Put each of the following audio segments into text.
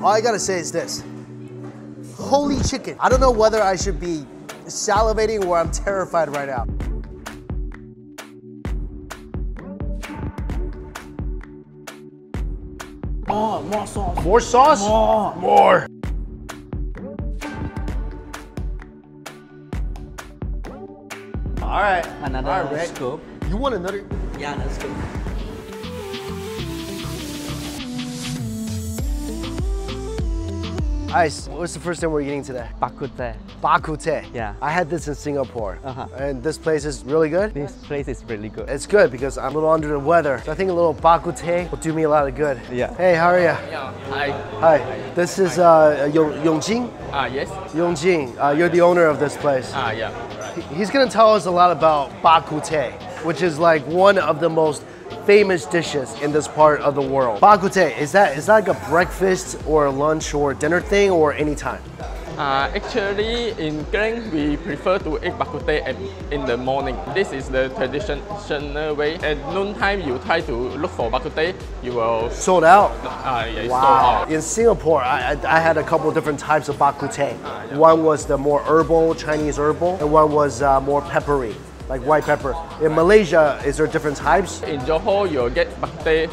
all I gotta say is this. Holy chicken. I don't know whether I should be salivating or I'm terrified right now. More sauce. More sauce? More. All right. Another scoop. You want another? Yeah, another scoop. Ice, what's the first thing we're eating today? Bak kut teh. Bak kut teh. Yeah. I had this in Singapore. Uh-huh. And this place is really good? This place is really good. It's good because I'm a little under the weather. So I think a little bak kut teh will do me a lot of good. Yeah. Hey, how are you? Yeah. Hi. Hi. This is Yongjing. Yes. Yongjing, you're the owner of this place. Yeah. Right. He's gonna tell us a lot about bak kut teh, which is like one of the most famous dishes in this part of the world. Bak kut teh, is that like a breakfast or a lunch or dinner thing or anytime? Actually, in Klang, we prefer to eat bak kut teh in the morning. This is the traditional way. At noontime, you try to look for bak kut teh, you will... Sold out? Yeah, it's Wow. sold out. In Singapore, I had a couple different types of bak kut teh. Yeah. One was the more herbal, Chinese herbal, and one was more peppery, like white pepper. In Malaysia, is there different types? In Johor, you'll get bak kut teh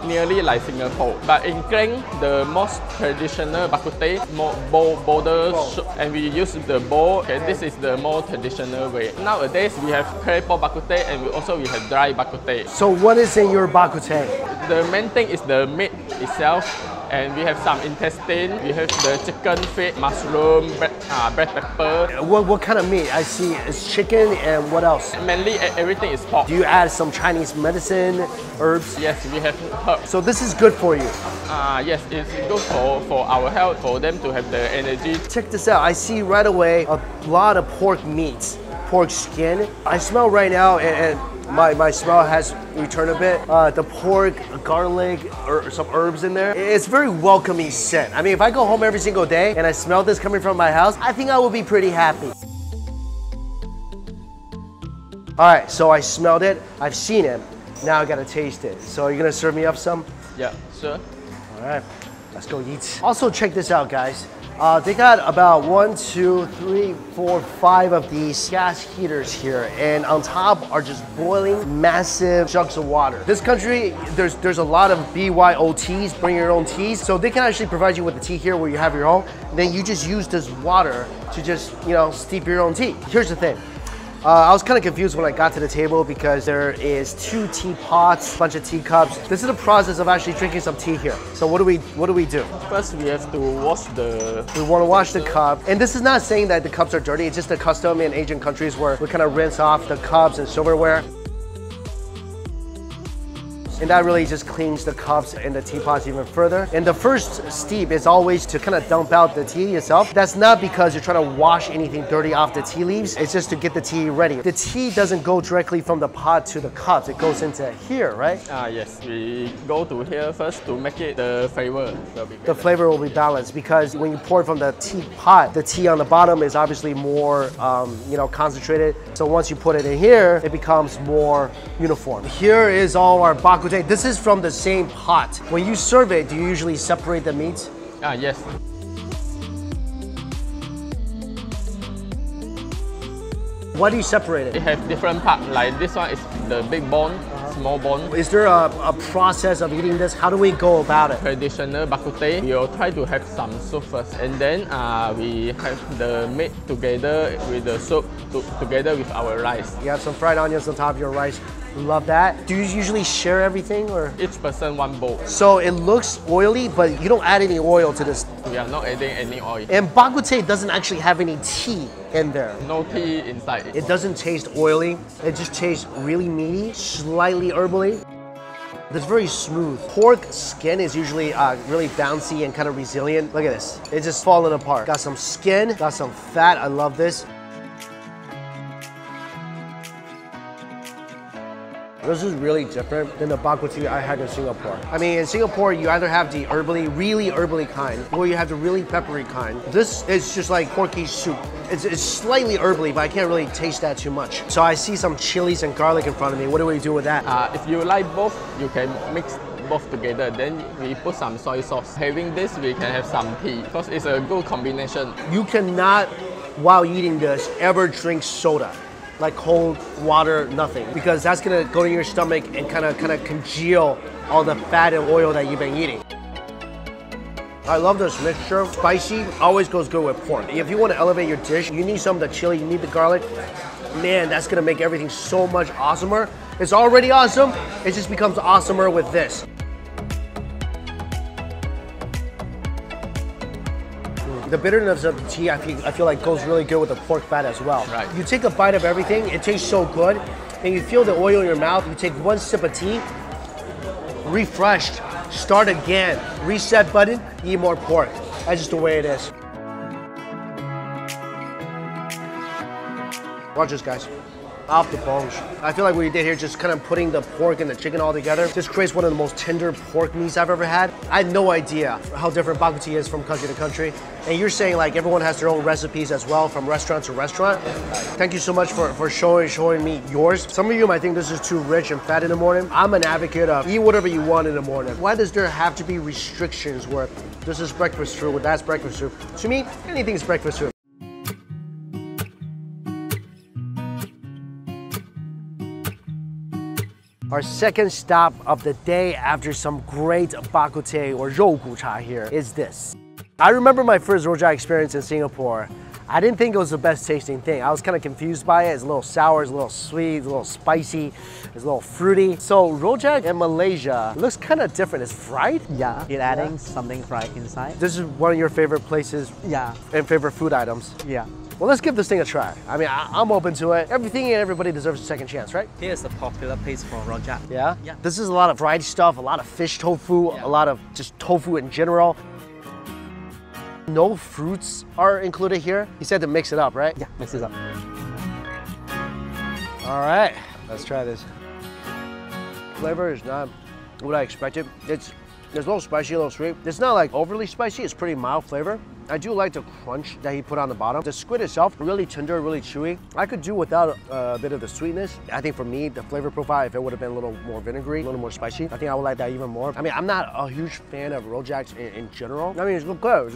nearly like Singapore. But in Klang, the most traditional bak kut teh, more bolder, and we use the bowl. Okay, this is the more traditional way. Nowadays, we have clay pot bak kut teh, and we have dry bak kut teh. So what is in your bak kut teh? The main thing is the meat itself, and we have some intestine. We have the chicken feet, mushroom, black pepper. What kind of meat? I see it's chicken and what else? Mainly everything is pork. Do you add some Chinese medicine, herbs? Yes, we have herbs. So this is good for you. Yes, it's good for our health, for them to have the energy. Check this out. I see right away a lot of pork meats, pork skin. I smell right now, and my smell has returned a bit. The pork, garlic, or some herbs in there. It's very welcoming scent. I mean, if I go home every single day and I smell this coming from my house, I think I will be pretty happy. All right, so I smelled it. I've seen it. Now I gotta taste it. So you're gonna serve me up some? Yeah, sure. All right, let's go eat. Also, check this out, guys. They got about 1, 2, 3, 4, 5 of these gas heaters here, and on top are just boiling massive jugs of water. This country, there's a lot of BYOTs, bring your own teas, so they can actually provide you with the tea here where you have your own. Then you just use this water to just, steep your own tea. Here's the thing. I was kind of confused when I got to the table because there is 2 teapots, a bunch of teacups. This is the process of actually drinking some tea here. So what do we do? First, we have to wash the... We want to wash the cup. And this is not saying that the cups are dirty. It's just a custom in Asian countries where we kind of rinse off the cups and silverware. And that really just cleans the cups and the teapots even further. And the first steep is always to kind of dump out the tea itself. That's not because you're trying to wash anything dirty off the tea leaves. It's just to get the tea ready. The tea doesn't go directly from the pot to the cups. It goes into here, right? Yes, we go to here first to make it the flavor. The flavor will be balanced because when you pour it from the teapot, the tea on the bottom is obviously more, concentrated. So once you put it in here, it becomes more uniform. Here is all our bak kut teh. This is from the same pot. When you serve it, do you usually separate the meats? Yes. Why do you separate it? It has different parts. Like this one is the big bone, small bone. Is there a process of eating this? How do we go about it? Traditional bak kut teh, we'll try to have some soup first, and then we have the meat together with the soup together with our rice. You have some fried onions on top of your rice. Love that. Do you usually share everything or? Each person one bowl. So it looks oily, but you don't add any oil to this. We are not adding any oil. And bak kut teh doesn't actually have any tea in there. No tea inside. It doesn't taste oily. It just tastes really meaty, slightly herbally. It's very smooth. Pork skin is usually really bouncy and kind of resilient. Look at this. It's just falling apart. Got some skin, got some fat. I love this. This is really different than the bak kut teh I had in Singapore. I mean, in Singapore, you either have the really herbally kind, or you have the really peppery kind. This is just like porky soup. It's slightly herbally, but I can't really taste that too much. So I see some chilies and garlic in front of me. What do we do with that? If you like both, you can mix both together. Then we put some soy sauce. Having this, we can have some tea because it's a good combination. You cannot, while eating this, ever drink soda. Like cold water, nothing. Because that's gonna go to your stomach and kind of congeal all the fat and oil that you've been eating. I love this mixture. Spicy always goes good with pork. If you want to elevate your dish, you need some of the chili, you need the garlic. Man, that's gonna make everything so much awesomer. It's already awesome, it just becomes awesomer with this. The bitterness of the tea, I feel like goes really good with the pork fat as well. Right. You take a bite of everything, it tastes so good, and you feel the oil in your mouth. You take one sip of tea, refreshed, start again, reset button, eat more pork. That's just the way it is. Watch this, guys. Off the bones. I feel like what we did here, just kind of putting the pork and the chicken all together, just creates one of the most tender pork meats I've ever had. I had no idea how different bak kut teh is from country to country. And you're saying like everyone has their own recipes as well, from restaurant to restaurant. Thank you so much for showing me yours. Some of you might think this is too rich and fat in the morning. I'm an advocate of eat whatever you want in the morning. Why does there have to be restrictions where this is breakfast food, or that's breakfast food? To me, anything's breakfast food. Our second stop of the day after some great bak kut teh or 肉骨茶 here is this. I remember my first rojak experience in Singapore. I didn't think it was the best tasting thing. I was kind of confused by it. It's a little sour, it's a little sweet, it's a little spicy, it's a little fruity. So rojak in Malaysia looks kind of different. It's fried? Yeah, it's adding something fried inside. This is one of your favorite places Yeah, and favorite food items. yeah. Well, let's give this thing a try. I mean, I'm open to it. Everything and everybody deserves a second chance, right? Here's the popular place for rojak. Yeah? Yeah. This is a lot of fried stuff, a lot of fish tofu, Yeah. a lot of just tofu in general. No fruits are included here. You said to mix it up, right? Yeah, mix it up. All right, let's try this. Flavor is not what I expected. There's a little spicy, a little sweet. It's not like overly spicy, it's pretty mild flavor. I do like the crunch that he put on the bottom. The squid itself, really tender, really chewy. I could do without a bit of the sweetness. I think for me, the flavor profile, if it would have been a little more vinegary, a little more spicy, I think I would like that even more. I mean, I'm not a huge fan of rojaks in general. I mean, it's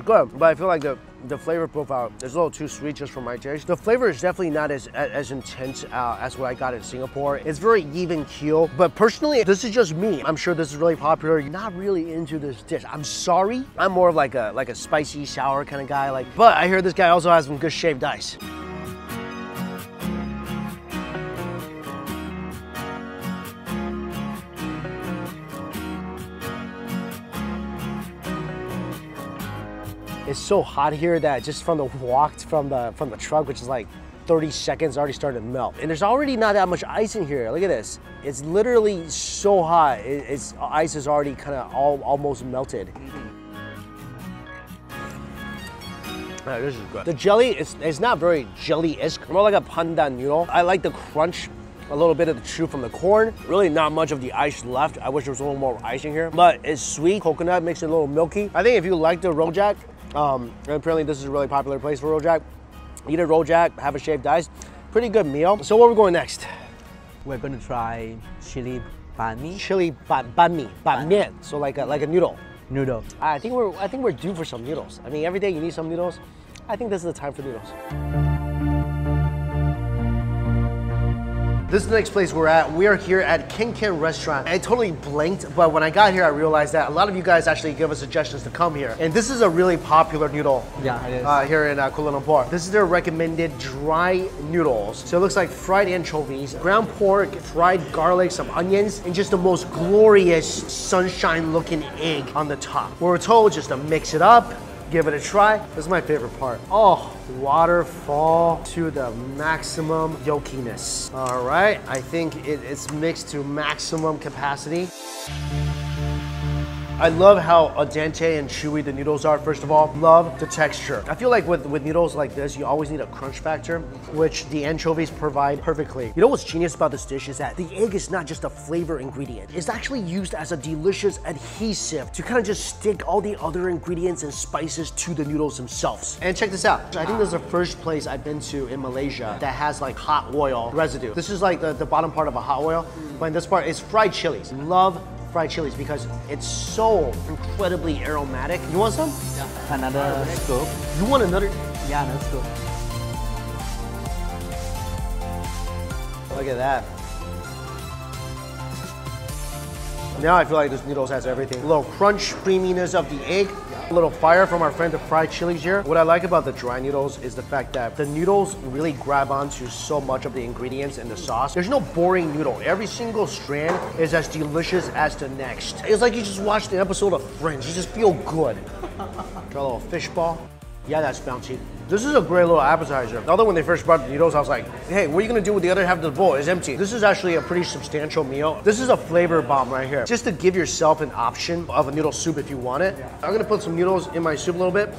good, but I feel like the flavor profile is a little too sweet just for my taste. The flavor is definitely not as intense as what I got in Singapore. It's very even keel, but personally, this is just me. I'm sure this is really popular. You're not really into this dish. I'm sorry. I'm more of like a spicy, sour kind of guy. But I hear this guy also has some good shaved ice. It's so hot here that just from the walk from the truck, which is like 30 seconds, already started to melt. And there's already not that much ice in here. Look at this. It's literally so hot. Ice is already kind of almost melted. Oh, this is good. The jelly is not very jelly-esque. More like a pandan noodle. I like the crunch, a little bit of the chew from the corn. Really not much of the ice left. I wish there was a little more ice in here. But it's sweet. Coconut makes it a little milky. I think if you like the rojak, and apparently this is a really popular place for rojak, eat a rojak, have a shaved ice. Pretty good meal. So where are we going next? We're going to try chili banh mi. Chili banh mi, banh mian. So like a noodle. Noodle. I think we're due for some noodles. I mean, every day you need some noodles. I think this is the time for noodles. This is the next place we're at. We are here at Ken Restaurant. I totally blanked, but when I got here, I realized that a lot of you guys actually give us suggestions to come here. And this is a really popular noodle. Yeah, it is. Here in Kuala Lumpur. This is their recommended dry noodles. So it looks like fried anchovies, ground pork, fried garlic, some onions, and just the most glorious sunshine-looking egg on the top. We're told just to mix it up, give it a try. This is my favorite part. Oh, waterfall to the maximum yolkiness. All right, I think it's mixed to maximum capacity. I love how al dente and chewy the noodles are, first of all. Love the texture. I feel like with noodles like this, you always need a crunch factor, which the anchovies provide perfectly. You know what's genius about this dish is that the egg is not just a flavor ingredient. It's actually used as a delicious adhesive to kind of just stick all the other ingredients and spices to the noodles themselves. And check this out. I think this is the first place I've been to in Malaysia that has like hot oil residue. This is like the bottom part of a hot oil, but in this part, it's fried chilies. Love fried chilies because it's so incredibly aromatic. You want some? Yeah. Another scoop. You want another? Yeah, another scoop. Look at that. Now I feel like this noodles has everything. A little crunch, creaminess of the egg, a little fire from our friend the fried chilies here. What I like about the dry noodles is the fact that the noodles really grab onto so much of the ingredients in the sauce. There's no boring noodle. Every single strand is as delicious as the next. It's like you just watched an episode of Friends. You just feel good. Try a little fish ball. Yeah, that's bouncy. This is a great little appetizer. Although when they first brought the noodles, I was like, hey, what are you gonna do with the other half of the bowl? It's empty. This is actually a pretty substantial meal. This is a flavor bomb right here. Just to give yourself an option of a noodle soup if you want it. I'm gonna put some noodles in my soup a little bit.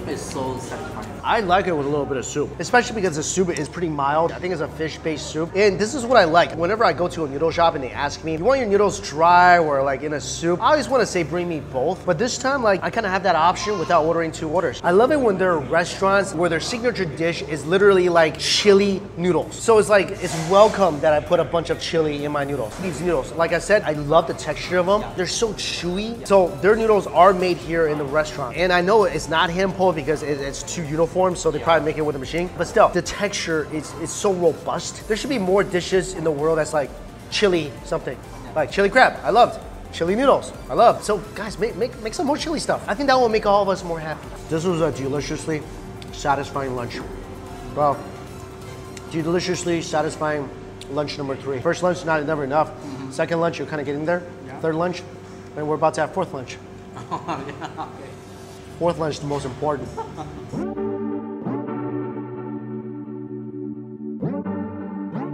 It's so satisfying. I like it with a little bit of soup, especially because the soup is pretty mild. I think it's a fish-based soup. And this is what I like. Whenever I go to a noodle shop and they ask me, you want your noodles dry or like in a soup? I always want to say bring me both. But this time, like, I kind of have that option without ordering 2 orders. I love it when there are restaurants where their signature dish is literally like chili noodles. So it's like, it's welcome that I put a bunch of chili in my noodles. These noodles, like I said, I love the texture of them. They're so chewy. So their noodles are made here in the restaurant. And I know it's not hand-pulled because it's too uniform, so they probably make it with a machine. But still, the texture is so robust. There should be more dishes in the world that's like chili something. Like chili crab, I loved. Chili noodles, I love. So guys, make some more chili stuff. I think that will make all of us more happy. This was a deliciously satisfying lunch. Well, deliciously satisfying lunch number 3. First lunch, never enough. Second lunch, you're kind of getting there. Third lunch, and we're about to have 4th lunch. Okay. 4th lunch is the most important.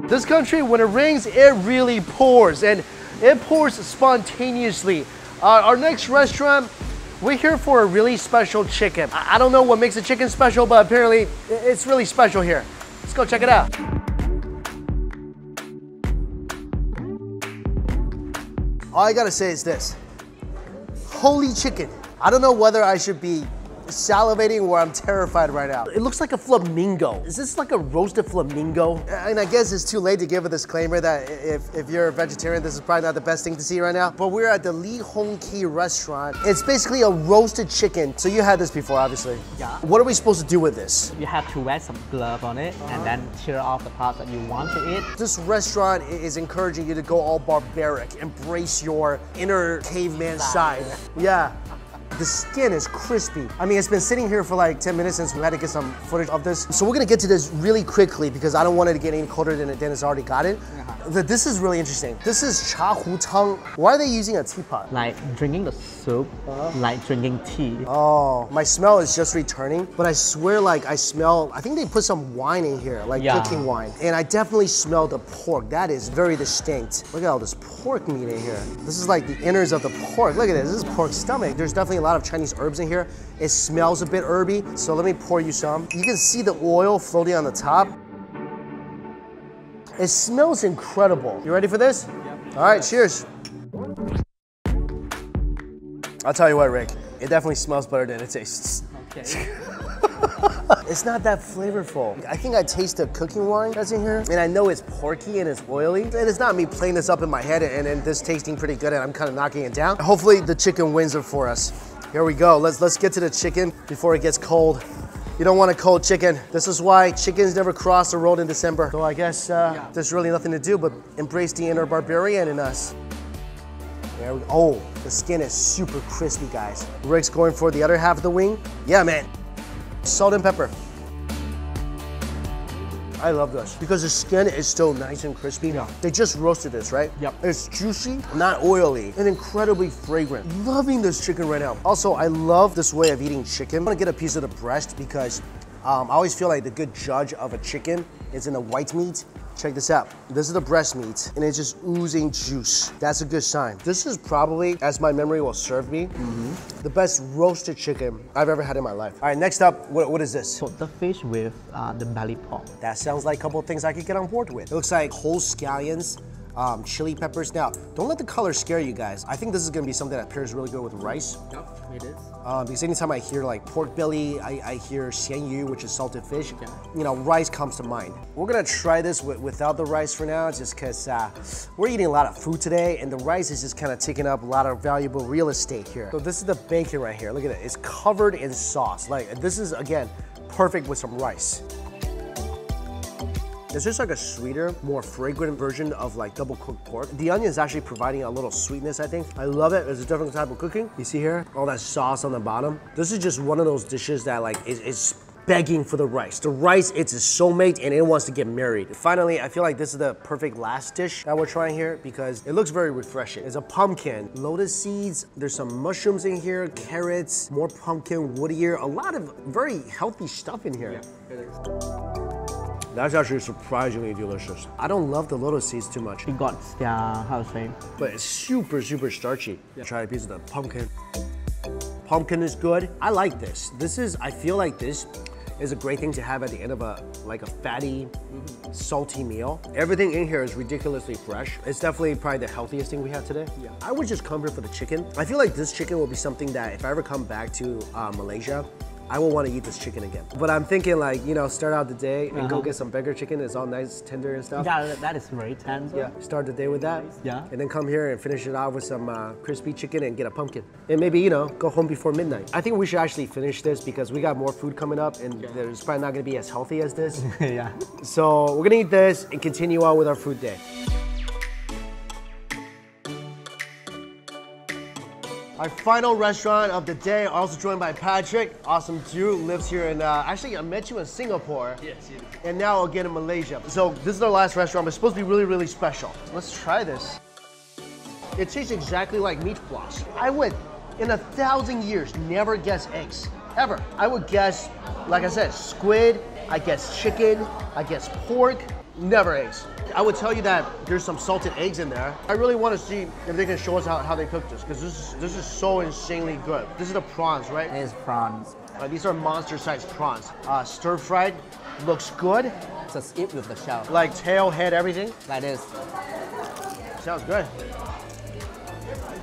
This country, when it rains, it really pours, and it pours spontaneously. Our next restaurant, we're here for a really special chicken. I don't know what makes a chicken special, but apparently it's really special here. Let's go check it out. All I gotta say is this. Holy chicken. I don't know whether I should be salivating or I'm terrified right now. It looks like a flamingo. Is this like a roasted flamingo? And I guess it's too late to give a disclaimer that if you're a vegetarian, this is probably not the best thing to see right now. But we're at the Lee Hong Kee restaurant. It's basically a roasted chicken. So you had this before, obviously. Yeah. What are we supposed to do with this? You have to wear some glove on it and then tear off the parts that you want to eat. This restaurant is encouraging you to go all barbaric, embrace your inner caveman side. Yeah. The skin is crispy. I mean, it's been sitting here for like 10 minutes since we had to get some footage of this. So we're gonna get to this really quickly because I don't want it to get any colder than it's already got it. This is really interesting. This is cha hu tang. Why are they using a teapot? Like drinking the soup, like drinking tea. Oh, my smell is just returning, but I swear like I smell, I think they put some wine in here, like cooking wine. And I definitely smell the pork. That is very distinct. Look at all this pork meat in here. This is like the innards of the pork. Look at this, this is pork stomach. There's definitely a lot of Chinese herbs in here. It smells a bit herby, so let me pour you some. You can see the oil floating on the top. It smells incredible. You ready for this? Yep. All right, cheers. I'll tell you what, Rick, it definitely smells better than it tastes. Okay. It's not that flavorful. I think I taste the cooking wine that's in here, and I know it's porky and it's oily. And it's not me playing this up in my head and then this tasting pretty good and I'm kind of knocking it down. Hopefully the chicken wins it for us. Here we go. Let's get to the chicken before it gets cold. You don't want a cold chicken. This is why chickens never cross the road in December. So I guess there's really nothing to do but embrace the inner barbarian in us. There we go. Oh, the skin is super crispy, guys. Rick's going for the other half of the wing. Yeah, man. Salt and pepper. I love this because the skin is still nice and crispy. Yeah. They just roasted this, right? Yep. It's juicy, not oily, and incredibly fragrant. Loving this chicken right now. Also, I love this way of eating chicken. I'm gonna get a piece of the breast because I always feel like the good judge of a chicken is in the white meat. Check this out. This is the breast meat, and it's just oozing juice. That's a good sign. This is probably, as my memory will serve me, the best roasted chicken I've ever had in my life. All right, next up, what is this? So the fish with the belly pork. That sounds like a couple of things I could get on board with. It looks like whole scallions, chili peppers. Now, don't let the color scare you guys. I think this is gonna be something that pairs really good with rice. Yep, it is. Because anytime I hear like pork belly, I hear xian yu, which is salted fish. You know, rice comes to mind. We're gonna try this without the rice for now, just because we're eating a lot of food today, and the rice is just kind of taking up a lot of valuable real estate here. So this is the bacon right here. Look at it. It's covered in sauce. Like, this is, again, perfect with some rice. It's just like a sweeter, more fragrant version of like double cooked pork. The onion is actually providing a little sweetness, I think. I love it. It's a different type of cooking. You see here, all that sauce on the bottom. This is just one of those dishes that like is begging for the rice. The rice, it's a soulmate and it wants to get married. Finally, I feel like this is the perfect last dish that we're trying here because it looks very refreshing. It's a pumpkin, lotus seeds, there's some mushrooms in here, carrots, more pumpkin, wood ear, a lot of very healthy stuff in here. Yeah, it is. That's actually surprisingly delicious. I don't love the lotus seeds too much. It got, how to say? But it's super, super starchy. Try a piece of the pumpkin. Pumpkin is good. I like this. I feel like this is a great thing to have at the end of a fatty, salty meal. Everything in here is ridiculously fresh. It's definitely probably the healthiest thing we have today. Yeah. I would just come here for the chicken. I feel like this chicken will be something that if I ever come back to Malaysia, I will want to eat this chicken again. But I'm thinking like, you know, start out the day and go get some burger chicken. It's all nice, tender and stuff. Yeah, that is very tender. Yeah, start the day with that. Yeah. And then come here and finish it off with some crispy chicken and get a pumpkin. And maybe, you know, go home before midnight. I think we should actually finish this because we got more food coming up and there's probably not gonna be as healthy as this. Yeah. So we're gonna eat this and continue on with our food day. Our final restaurant of the day, also joined by Patrick, awesome dude, lives here in, actually I met you in Singapore. Yes, yes. And now again in Malaysia. So this is our last restaurant, but it's supposed to be really, really special. Let's try this. It tastes exactly like meat floss. I would, in 1,000 years, never guess eggs, ever. I would guess, like I said, squid, I guess chicken, I guess pork, never eggs. I would tell you that there's some salted eggs in there. I really want to see if they can show us how they cook this, because this is so insanely good. This is the prawns, right? It is prawns. These are monster-sized prawns. Stir-fried, looks good. Just eat with the shell. Like tail, head, everything? Like this. Sounds good.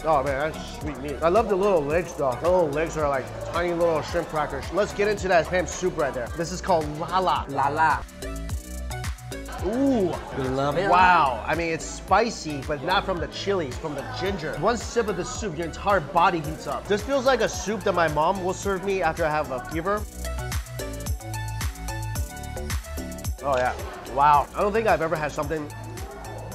Oh man, that's sweet meat. I love the little legs though. The little legs are like tiny little shrimp crackers. Let's get into that ham soup right there. This is called lala. Lala. Ooh. You love it? Wow. I mean, it's spicy, but not from the chilies, from the ginger. One sip of the soup, your entire body heats up. This feels like a soup that my mom will serve me after I have a fever. Oh yeah. Wow. I don't think I've ever had something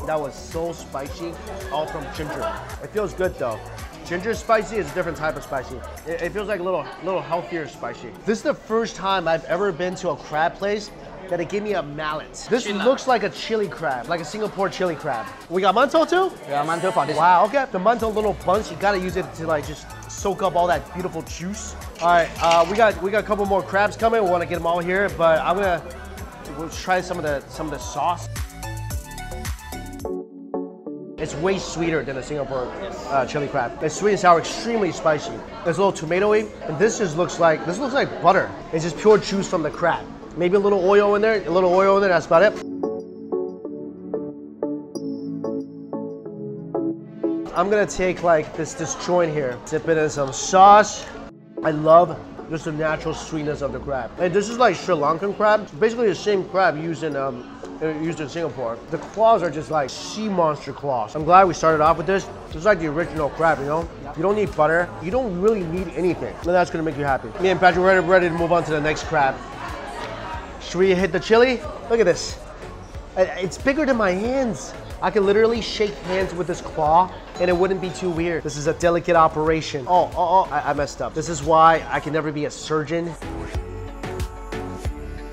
that was so spicy, all from ginger. It feels good though. Ginger spicy is a different type of spicy. It feels like a little healthier spicy. This is the first time I've ever been to a crab place that it gave me a mallet. This looks like a chili crab, like a Singapore chili crab. We got mantou too? Yeah, mantou for this. Wow, okay. The mantou little bunch, you gotta use it to like just soak up all that beautiful juice. All right, we got a couple more crabs coming. We wanna get them all here, but we'll try some of the sauce. It's way sweeter than a Singapore chili crab. It's sweet and sour, extremely spicy. It's a little tomatoey, and this looks like butter. It's just pure juice from the crab. Maybe a little oil in there, that's about it. I'm gonna take like this joint here, dip it in some sauce. I love just the natural sweetness of the crab. And this is like Sri Lankan crab. It's basically the same crab used in Singapore. The claws are just like sea monster claws. I'm glad we started off with this. This is like the original crab, you know? You don't need butter. You don't really need anything. And that's gonna make you happy. Me and Patrick are ready to move on to the next crab. Should we hit the chili? Look at this. It's bigger than my hands. I could literally shake hands with this claw and it wouldn't be too weird. This is a delicate operation. I messed up. This is why I can never be a surgeon.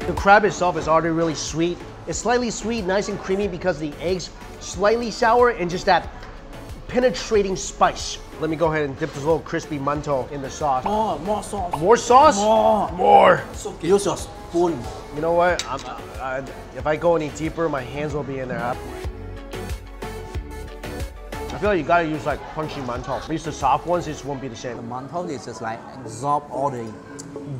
The crab itself is already really sweet. It's slightly sweet, nice and creamy because the eggs slightly sour and just that penetrating spice. Let me go ahead and dip this little crispy mantou in the sauce. More sauce. More sauce? More. So use your spoon. You know what? If I go any deeper, my hands will be in there. I feel like you gotta use like crunchy mantou. At least the soft ones just won't be the same. The mantou is just like absorb all the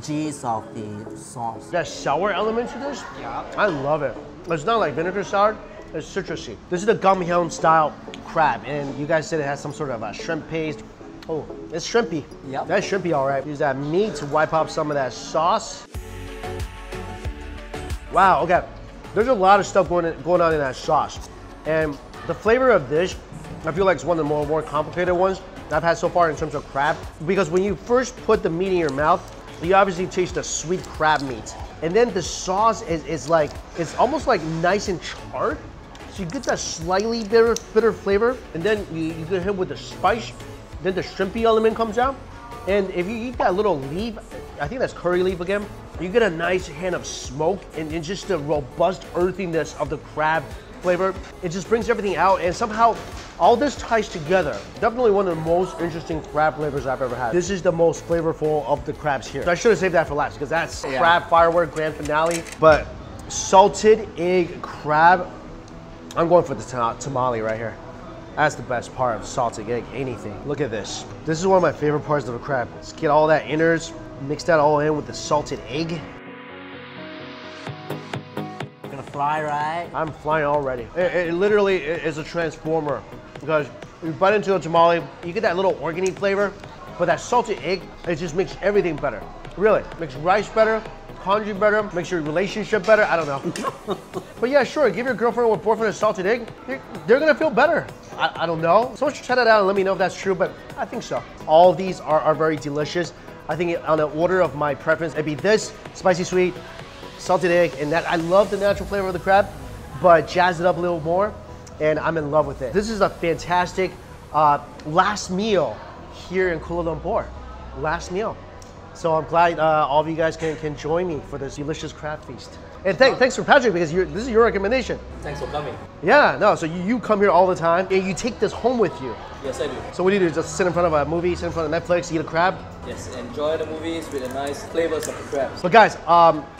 juice of the sauce. That sour element to this? Yeah. I love it. It's not like vinegar sour. It's citrusy. This is the gum helm style crab, and you guys said it has some sort of a shrimp paste. Oh, it's shrimpy. Yep. That's shrimpy, all right. Use that meat to wipe off some of that sauce. Wow, okay. There's a lot of stuff going on in that sauce. And the flavor of this, I feel like it's one of the more complicated ones I've had so far in terms of crab. Because when you first put the meat in your mouth, you obviously taste the sweet crab meat. And then the sauce is like, it's almost like nice and charred. So you get that slightly bitter flavor. And then you get hit with the spice. Then the shrimpy element comes out. And if you eat that little leaf, I think that's curry leaf again, you get a nice hint of smoke and just the robust earthiness of the crab flavor. It just brings everything out, and somehow all this ties together. Definitely one of the most interesting crab flavors I've ever had. This is the most flavorful of the crabs here. So I should have saved that for last because that's crab firework grand finale. But salted egg crab, I'm going for the tamale right here. That's the best part of salted egg, anything. Look at this. This is one of my favorite parts of the crab. Let's get all that innards, mix that all in with the salted egg. You're gonna fly, right? I'm flying already. It literally is a transformer because you bite into a tamale, you get that little organy flavor, but that salted egg, it just makes everything better. Really, makes rice better, congee better, makes your relationship better, I don't know. But yeah, sure, give your girlfriend or boyfriend a salted egg, they're gonna feel better. I don't know. Someone should try that out and let me know if that's true, but I think so. All of these are very delicious. I think on the order of my preference, it'd be this, spicy sweet, salted egg, and that I love the natural flavor of the crab, but jazz it up a little more, and I'm in love with it. This is a fantastic last meal here in Kuala Lumpur. Last meal. So I'm glad all of you guys can join me for this delicious crab feast. And thanks for Patrick, because this is your recommendation. Thanks for coming. Yeah, no, so you come here all the time, and you take this home with you. Yes, I do. So what do you do? Just sit in front of a movie, sit in front of Netflix, eat a crab? Yes, enjoy the movies with the nice flavors of the crabs. But guys,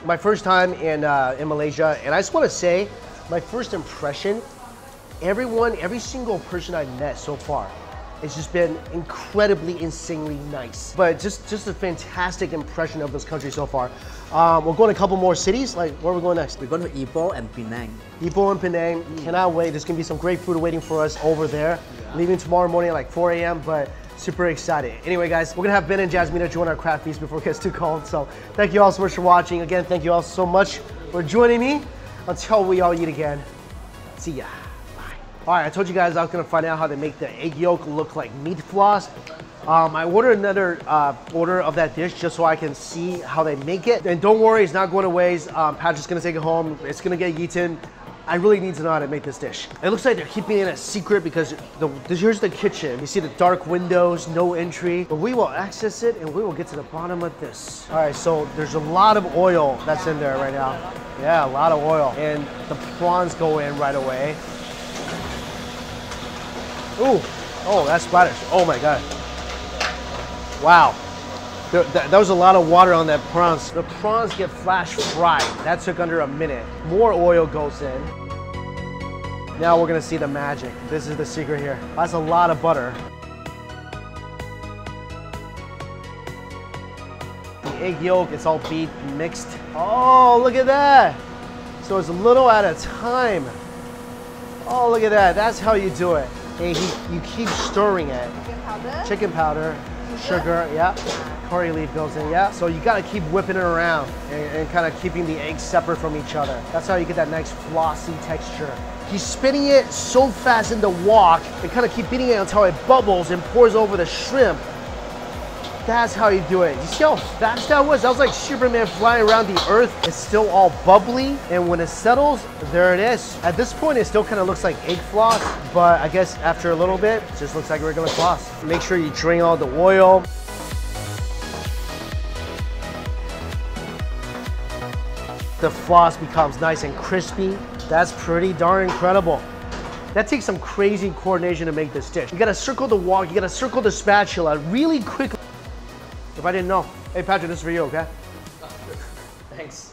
my first time in Malaysia, and I just want to say, my first impression, every single person I've met so far, it's just been incredibly, insanely nice. But just a fantastic impression of this country so far. We're going to a couple more cities. Like, where are we going next? We're going to Ipoh and Penang. Ipoh and Penang. Cannot wait. There's going to be some great food waiting for us over there. Yeah. Leaving tomorrow morning at like 4 a.m., but super excited. Anyway, guys, we're going to have Ben and Jasmina join our crab feast before it gets too cold. So thank you all so much for watching. Again, thank you all so much for joining me. Until we all eat again. See ya. All right, I told you guys I was gonna find out how they make the egg yolk look like meat floss. I ordered another order of that dish just so I can see how they make it. And don't worry, it's not going to waste. Patrick's gonna take it home. It's gonna get eaten. I really need to know how to make this dish. It looks like they're keeping it a secret because here's the kitchen. You see the dark windows, no entry. But we will access it and we will get to the bottom of this. All right, so there's a lot of oil that's in there right now. Yeah, a lot of oil. And the prawns go in right away. Ooh, oh, that splatters. Oh my God. Wow. That was a lot of water on that prawns. The prawns get flash fried. That took under a minute. More oil goes in. Now we're gonna see the magic. This is the secret here. That's a lot of butter. The egg yolk, it's all beat mixed. Oh, look at that. So it's a little at a time. Oh, look at that. That's how you do it. And you keep stirring it. Chicken powder, sugar, yeah. Curry leaf goes in, yeah. So you gotta keep whipping it around and kind of keeping the eggs separate from each other. That's how you get that nice flossy texture. He's spinning it so fast in the wok and kind of keep beating it until it bubbles and pours over the shrimp. That's how you do it. You see how fast that was? That was like Superman flying around the earth. It's still all bubbly, and when it settles, there it is. At this point, it still kind of looks like egg floss, but I guess after a little bit, it just looks like regular floss. Make sure you drain all the oil. The floss becomes nice and crispy. That's pretty darn incredible. That takes some crazy coordination to make this dish. You gotta circle the wok, you gotta circle the spatula really quickly. If I didn't know. Hey Patrick, this is for you, okay? Thanks.